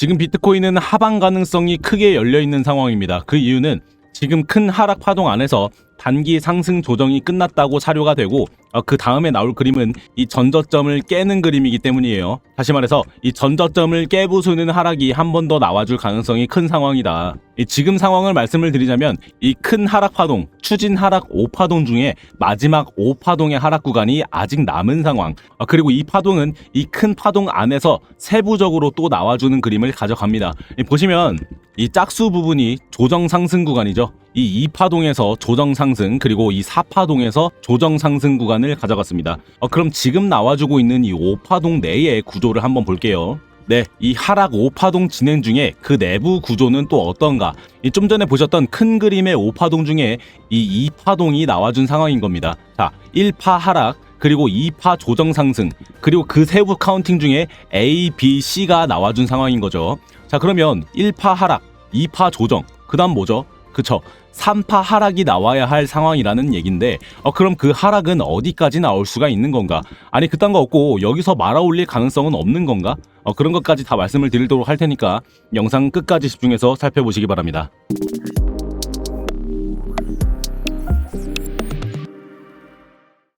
지금 비트코인은 하방 가능성이 크게 열려있는 상황입니다. 그 이유는 지금 큰 하락 파동 안에서 단기 상승 조정이 끝났다고 사료가 되고 그 다음에 나올 그림은 이 전저점을 깨는 그림이기 때문이에요. 다시 말해서 이 전저점을 깨부수는 하락이 한 번 더 나와줄 가능성이 큰 상황이다. 지금 상황을 말씀을 드리자면 이 큰 하락 파동, 추진 하락 5파동 중에 마지막 5파동의 하락 구간이 아직 남은 상황. 그리고 이 파동은 이 큰 파동 안에서 세부적으로 또 나와주는 그림을 가져갑니다. 보시면 이 짝수 부분이 조정 상승 구간이죠. 이 2파동에서 조정 상승, 그리고 이 4파동에서 조정 상승 구간을 가져갔습니다. 그럼 지금 나와주고 있는 이 5파동 내의 구조를 한번 볼게요. 네, 이 하락 5파동 진행 중에 그 내부 구조는 또 어떤가? 좀 전에 보셨던 큰 그림의 5파동 중에 이 2파동이 나와준 상황인 겁니다. 자, 1파 하락, 그리고 2파 조정 상승, 그리고 그 세부 카운팅 중에 A, B, C가 나와준 상황인 거죠. 자, 그러면 1파 하락, 2파 조정, 그 다음 뭐죠? 그쵸, 3파 하락이 나와야 할 상황이라는 얘긴데 그럼 그 하락은 어디까지 나올 수가 있는 건가? 아니 그딴 거 없고 여기서 말아 올릴 가능성은 없는 건가? 그런 것까지 다 말씀을 드리도록 할 테니까 영상 끝까지 집중해서 살펴보시기 바랍니다.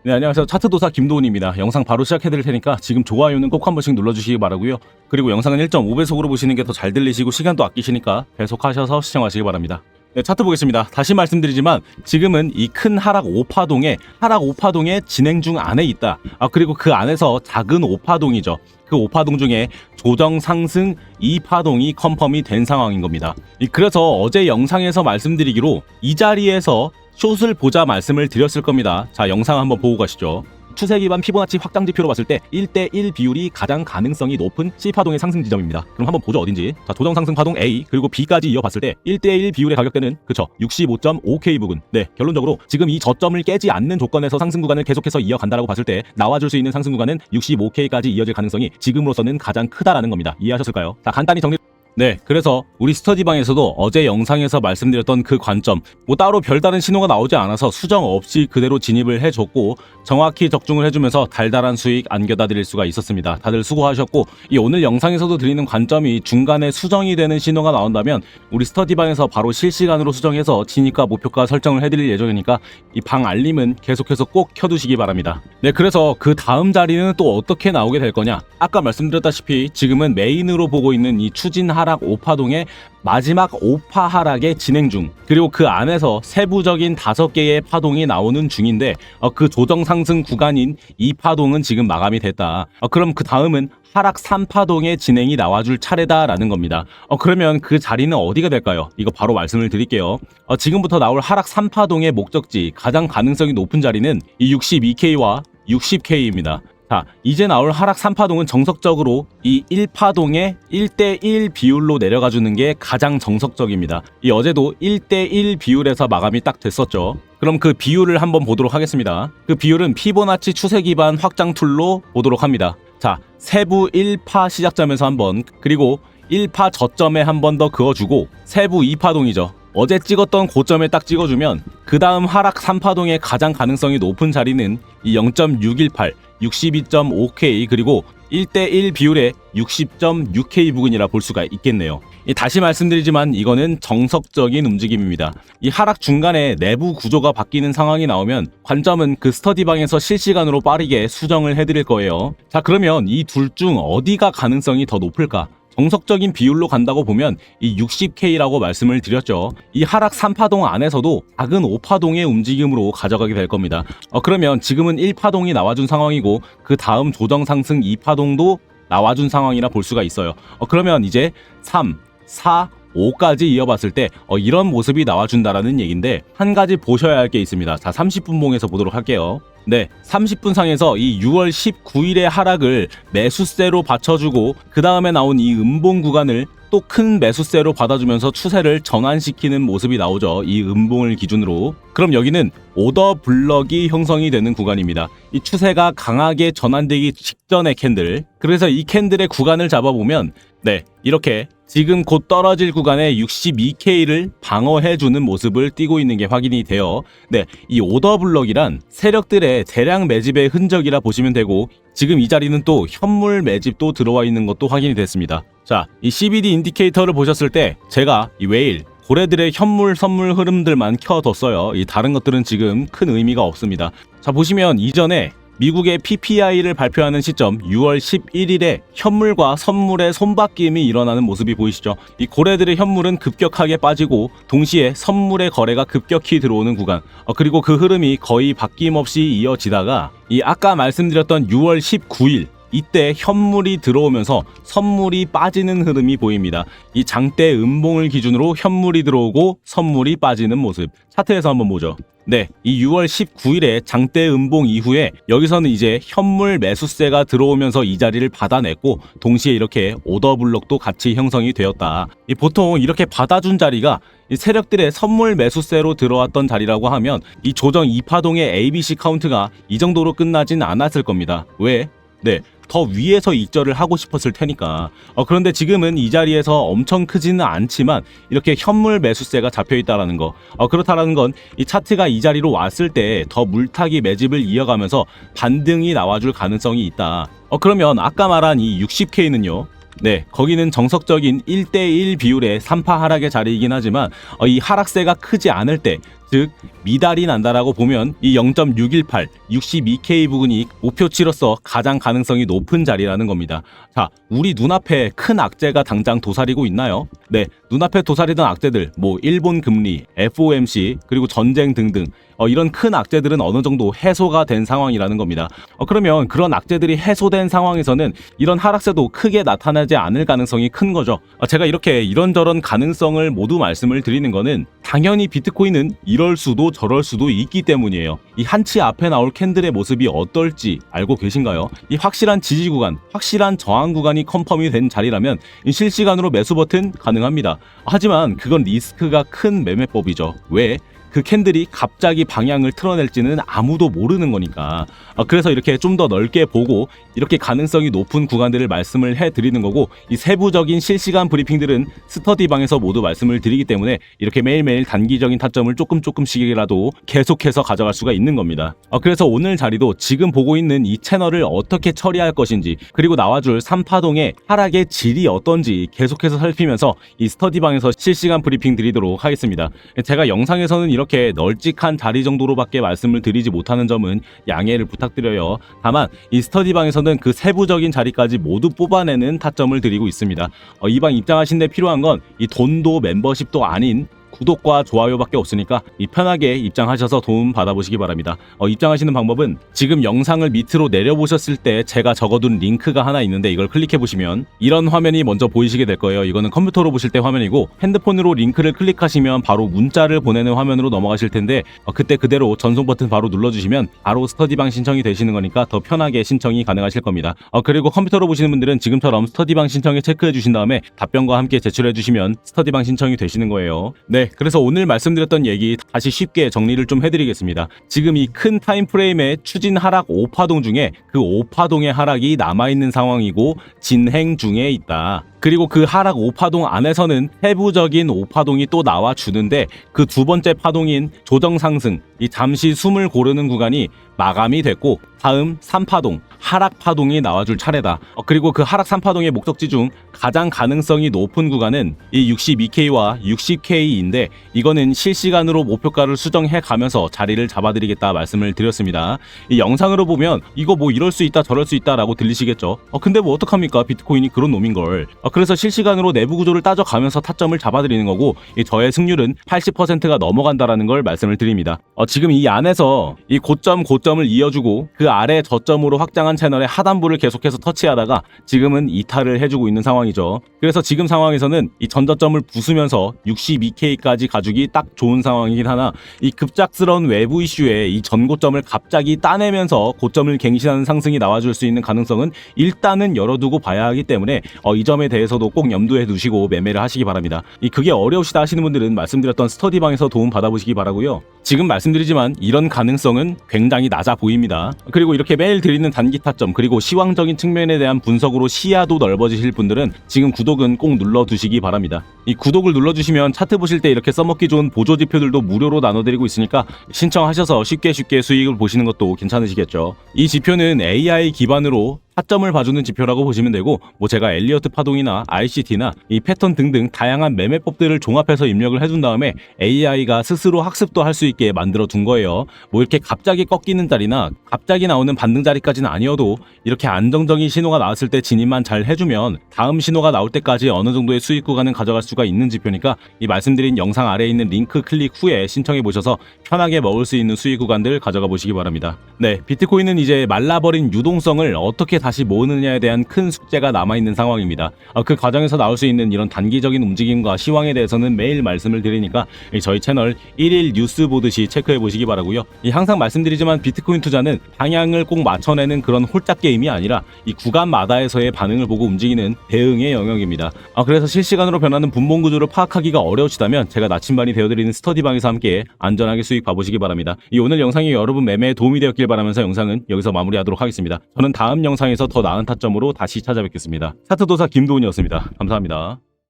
네, 안녕하세요. 차트도사 김도훈입니다. 영상 바로 시작해드릴 테니까 지금 좋아요는 꼭 한 번씩 눌러주시기 바라고요. 그리고 영상은 1.5배속으로 보시는 게 더 잘 들리시고 시간도 아끼시니까 배속하셔서 시청하시기 바랍니다. 네, 차트 보겠습니다. 다시 말씀드리지만 지금은 이 큰 하락 5파동의 진행 중 안에 있다. 그리고 그 안에서 작은 5파동이죠. 그 5파동 중에 조정 상승 2파동이 컨펌이 된 상황인 겁니다. 그래서 어제 영상에서 말씀드리기로 이 자리에서 숏을 보자 말씀을 드렸을 겁니다. 자, 영상 한번 보고 가시죠. 추세 기반 피보나치 확장 지표로 봤을 때 1대1 비율이 가장 가능성이 높은 C파동의 상승 지점입니다. 그럼 한번 보죠, 어딘지. 자, 조정 상승 파동 A 그리고 B까지 이어봤을 때 1대1 비율의 가격대는 그쵸, 65.5K 부근. 네, 결론적으로 지금 이 저점을 깨지 않는 조건에서 상승 구간을 계속해서 이어간다라고 봤을 때 나와줄 수 있는 상승 구간은 65K까지 이어질 가능성이 지금으로서는 가장 크다라는 겁니다. 이해하셨을까요? 자, 간단히 정리. 네, 그래서 우리 스터디방에서도 어제 영상에서 말씀드렸던 그 관점, 따로 별다른 신호가 나오지 않아서 수정 없이 그대로 진입을 해줬고 정확히 적중을 해주면서 달달한 수익 안겨다 드릴 수가 있었습니다. 다들 수고하셨고, 이 오늘 영상에서도 드리는 관점이 중간에 수정이 되는 신호가 나온다면 우리 스터디방에서 바로 실시간으로 수정해서 진입과 목표가 설정을 해드릴 예정이니까 이 방 알림은 계속해서 꼭 켜두시기 바랍니다. 네, 그래서 그 다음 자리는 또 어떻게 나오게 될 거냐? 아까 말씀드렸다시피 지금은 메인으로 보고 있는 이 추진 하락 5파동의 마지막 5파 하락의 진행 중, 그리고 그 안에서 세부적인 5개의 파동이 나오는 중인데 그 조정 상승 구간인 2파동은 지금 마감이 됐다. 그럼 그 다음은 하락 3파동의 진행이 나와줄 차례다라는 겁니다. 그러면 그 자리는 어디가 될까요? 이거 바로 말씀을 드릴게요. 지금부터 나올 하락 3파동의 목적지, 가장 가능성이 높은 자리는 이 62K와 60K입니다. 자, 이제 나올 하락 3파동은 정석적으로 이 1파동의 1대1 비율로 내려가주는 게 가장 정석적입니다. 이 어제도 1대1 비율에서 마감이 딱 됐었죠. 그럼 그 비율을 한번 보도록 하겠습니다. 그 비율은 피보나치 추세 기반 확장 툴로 보도록 합니다. 자, 세부 1파 시작점에서 한번, 그리고 1파 저점에 한 번 더 그어주고 세부 2파동이죠. 어제 찍었던 고점에 딱 찍어주면 그 다음 하락 3파동의 가장 가능성이 높은 자리는 이 0.618, 62.5K 그리고 1대1 비율의 60.6K 부근이라 볼 수가 있겠네요. 다시 말씀드리지만 이거는 정석적인 움직임입니다. 이 하락 중간에 내부 구조가 바뀌는 상황이 나오면 관점은 그 스터디방에서 실시간으로 빠르게 수정을 해드릴 거예요. 자, 그러면 이 둘 중 어디가 가능성이 더 높을까? 정석적인 비율로 간다고 보면 이 60K라고 말씀을 드렸죠. 이 하락 3파동 안에서도 작은 5파동의 움직임으로 가져가게 될 겁니다. 그러면 지금은 1파동이 나와준 상황이고 그 다음 조정 상승 2파동도 나와준 상황이라 볼 수가 있어요. 그러면 이제 3, 4, 5까지 이어봤을 때 이런 모습이 나와준다라는 얘기인데 한 가지 보셔야 할 게 있습니다. 자, 30분 봉에서 보도록 할게요. 네, 30분 상에서 이 6월 19일의 하락을 매수세로 받쳐주고 그 다음에 나온 이 음봉 구간을 또 큰 매수세로 받아주면서 추세를 전환시키는 모습이 나오죠. 이 음봉을 기준으로. 그럼 여기는 오더 블럭이 형성이 되는 구간입니다. 이 추세가 강하게 전환되기 직전의 캔들. 그래서 이 캔들의 구간을 잡아보면 네, 이렇게 지금 곧 떨어질 구간에 62K를 방어해주는 모습을 띠고 있는 게 확인이 돼요. 네, 이 오더블럭이란 세력들의 대량 매집의 흔적이라 보시면 되고, 지금 이 자리는 또 현물 매집도 들어와 있는 것도 확인이 됐습니다. 자, 이 CBD 인디케이터를 보셨을 때 제가 이 웨일, 고래들의 현물 선물 흐름들만 켜뒀어요. 이 다른 것들은 지금 큰 의미가 없습니다. 자, 보시면 이전에 미국의 PPI를 발표하는 시점 6월 11일에 현물과 선물의 손바뀜이 일어나는 모습이 보이시죠? 이 고래들의 현물은 급격하게 빠지고 동시에 선물의 거래가 급격히 들어오는 구간, 그리고 그 흐름이 거의 바뀜없이 이어지다가 이 아까 말씀드렸던 6월 19일 이때 현물이 들어오면서 선물이 빠지는 흐름이 보입니다. 이 장대 음봉을 기준으로 현물이 들어오고 선물이 빠지는 모습, 차트에서 한번 보죠. 네, 이 6월 19일에 장대 음봉 이후에 여기서는 이제 현물 매수세가 들어오면서 이 자리를 받아냈고, 동시에 이렇게 오더블럭도 같이 형성이 되었다. 보통 이렇게 받아준 자리가 이 세력들의 선물 매수세로 들어왔던 자리라고 하면 이 조정 2파동의 ABC 카운트가 이 정도로 끝나진 않았을 겁니다. 왜? 네, 더 위에서 익절을 하고 싶었을 테니까. 그런데 지금은 이 자리에서 엄청 크지는 않지만 이렇게 현물 매수세가 잡혀있다라는 거, 그렇다라는 건 이 차트가 이 자리로 왔을 때 더 물타기 매집을 이어가면서 반등이 나와줄 가능성이 있다. 그러면 아까 말한 이 60K는요, 네, 거기는 정석적인 1대1 비율의 3파 하락의 자리이긴 하지만 이 하락세가 크지 않을 때, 즉 미달이 난다라고 보면 이 0.618, 62K 부근이 목표치로서 가장 가능성이 높은 자리라는 겁니다. 자, 우리 눈앞에 큰 악재가 당장 도사리고 있나요? 네, 눈앞에 도사리던 악재들, 뭐 일본 금리, FOMC, 그리고 전쟁 등등, 이런 큰 악재들은 어느 정도 해소가 된 상황이라는 겁니다. 그러면 그런 악재들이 해소된 상황에서는 이런 하락세도 크게 나타나지 않을 가능성이 큰 거죠. 제가 이렇게 이런저런 가능성을 모두 말씀을 드리는 거는 당연히 비트코인은 이럴 수도 저럴 수도 있기 때문이에요. 이 한치 앞에 나올 캔들의 모습이 어떨지 알고 계신가요? 이 확실한 지지 구간, 확실한 저항 구간이 컨펌이 된 자리라면 실시간으로 매수 버튼 가능합니다. 하지만 그건 리스크가 큰 매매법이죠. 왜? 그 캔들이 갑자기 방향을 틀어낼지는 아무도 모르는 거니까. 그래서 이렇게 좀 더 넓게 보고 이렇게 가능성이 높은 구간들을 말씀을 해드리는 거고, 이 세부적인 실시간 브리핑들은 스터디방에서 모두 말씀을 드리기 때문에 이렇게 매일매일 단기적인 타점을 조금씩이라도 계속해서 가져갈 수가 있는 겁니다. 그래서 오늘 자리도 지금 보고 있는 이 채널을 어떻게 처리할 것인지, 그리고 나와줄 3파동의 하락의 질이 어떤지 계속해서 살피면서 이 스터디방에서 실시간 브리핑 드리도록 하겠습니다. 제가 영상에서는 이렇게 널찍한 자리 정도로밖에 말씀을 드리지 못하는 점은 양해를 부탁드려요. 다만 이 스터디방에서는 그 세부적인 자리까지 모두 뽑아내는 타점을 드리고 있습니다. 이 방 입장하신 데 필요한 건 이 돈도 멤버십도 아닌 구독과 좋아요밖에 없으니까 편하게 입장하셔서 도움 받아보시기 바랍니다. 입장하시는 방법은 지금 영상을 밑으로 내려보셨을 때 제가 적어둔 링크가 하나 있는데 이걸 클릭해보시면 이런 화면이 먼저 보이시게 될 거예요. 이거는 컴퓨터로 보실 때 화면이고, 핸드폰으로 링크를 클릭하시면 바로 문자를 보내는 화면으로 넘어가실 텐데 그때 그대로 전송 버튼 바로 눌러주시면 바로 스터디방 신청이 되시는 거니까 더 편하게 신청이 가능하실 겁니다. 그리고 컴퓨터로 보시는 분들은 지금처럼 스터디방 신청에 체크해 주신 다음에 답변과 함께 제출해 주시면 스터디방 신청이 되시는 거예요. 네, 그래서 오늘 말씀드렸던 얘기 다시 쉽게 정리를 좀 해드리겠습니다. 지금 이 큰 타임프레임의 추진 하락 5파동 중에 그 5파동의 하락이 남아있는 상황이고 진행 중에 있다. 그리고 그 하락 5파동 안에서는 세부적인 5파동이 또 나와주는데 그 두 번째 파동인 조정 상승, 이 잠시 숨을 고르는 구간이 마감이 됐고 다음 3파동, 하락 파동이 나와줄 차례다. 그리고 그 하락 3파동의 목적지 중 가장 가능성이 높은 구간은 이 62K와 60K인데 이거는 실시간으로 목표가를 수정해 가면서 자리를 잡아드리겠다 말씀을 드렸습니다. 이 영상으로 보면 이거 뭐 이럴 수 있다 저럴 수 있다 라고 들리시겠죠. 근데 뭐 어떡합니까? 비트코인이 그런 놈인걸. 그래서 실시간으로 내부 구조를 따져가면서 타점을 잡아드리는 거고, 저의 승률은 80%가 넘어간다라는 걸 말씀을 드립니다. 지금 이 안에서 이 고점을 이어주고 그 아래 저점으로 확장한 채널의 하단부를 계속해서 터치하다가 지금은 이탈을 해주고 있는 상황이죠. 그래서 지금 상황에서는 이 전저점을 부수면서 62K까지 가주기 딱 좋은 상황이긴 하나, 이 급작스러운 외부 이슈에 이 전고점을 갑자기 따내면서 고점을 갱신하는 상승이 나와줄 수 있는 가능성은 일단은 열어두고 봐야 하기 때문에 이 점에 대해 대해서도 꼭 염두에 두시고 매매를 하시기 바랍니다. 그게 어려우시다 하시는 분들은 말씀드렸던 스터디방에서 도움 받아보시기 바라고요. 지금 말씀드리지만 이런 가능성은 굉장히 낮아 보입니다. 그리고 이렇게 매일 드리는 단기 타점 그리고 시황적인 측면에 대한 분석으로 시야도 넓어지실 분들은 지금 구독은 꼭 눌러두시기 바랍니다. 이 구독을 눌러주시면 차트 보실 때 이렇게 써먹기 좋은 보조 지표들도 무료로 나눠드리고 있으니까 신청하셔서 쉽게 수익을 보시는 것도 괜찮으시겠죠. 이 지표는 AI 기반으로 타점을 봐주는 지표라고 보시면 되고 제가 엘리어트 파동이나 ICT나 이 패턴 등등 다양한 매매법들을 종합해서 입력을 해둔 다음에 AI가 스스로 학습도 할 수 있게 만들어 둔 거예요. 이렇게 갑자기 꺾이는 자리나 갑자기 나오는 반등 자리까지는 아니어도 이렇게 안정적인 신호가 나왔을 때 진입만 잘 해주면 다음 신호가 나올 때까지 어느 정도의 수익 구간은 가져갈 수가 있는 지표니까 이 말씀드린 영상 아래에 있는 링크 클릭 후에 신청해 보셔서 편하게 먹을 수 있는 수익 구간들 가져가 보시기 바랍니다. 네, 비트코인은 이제 말라버린 유동성을 어떻게 다시 모으느냐에 대한 큰 숙제가 남아있는 상황입니다. 그 과정에서 나올 수 있는 이런 단기적인 움직임과 시황에 대해서는 매일 말씀을 드리니까 저희 채널 1일 뉴스 보듯이 체크해 보시기 바라고요. 항상 말씀드리지만 비트코인 투자는 방향을 꼭 맞춰내는 그런 홀짝 게임이 아니라 이 구간마다에서의 반응을 보고 움직이는 대응의 영역입니다. 그래서 실시간으로 변하는 분봉 구조를 파악하기가 어려우시다면 제가 나침반이 되어드리는 스터디방에서 함께 안전하게 수익 봐보시기 바랍니다. 오늘 영상이 여러분 매매에 도움이 되었길 바라면서 영상은 여기서 마무리하도록 하겠습니다. 저는 다음 영상에서 더 나은 타점으로 다시 찾아뵙겠습니다. 차트도사 김도훈이었습니다. 감사합니다.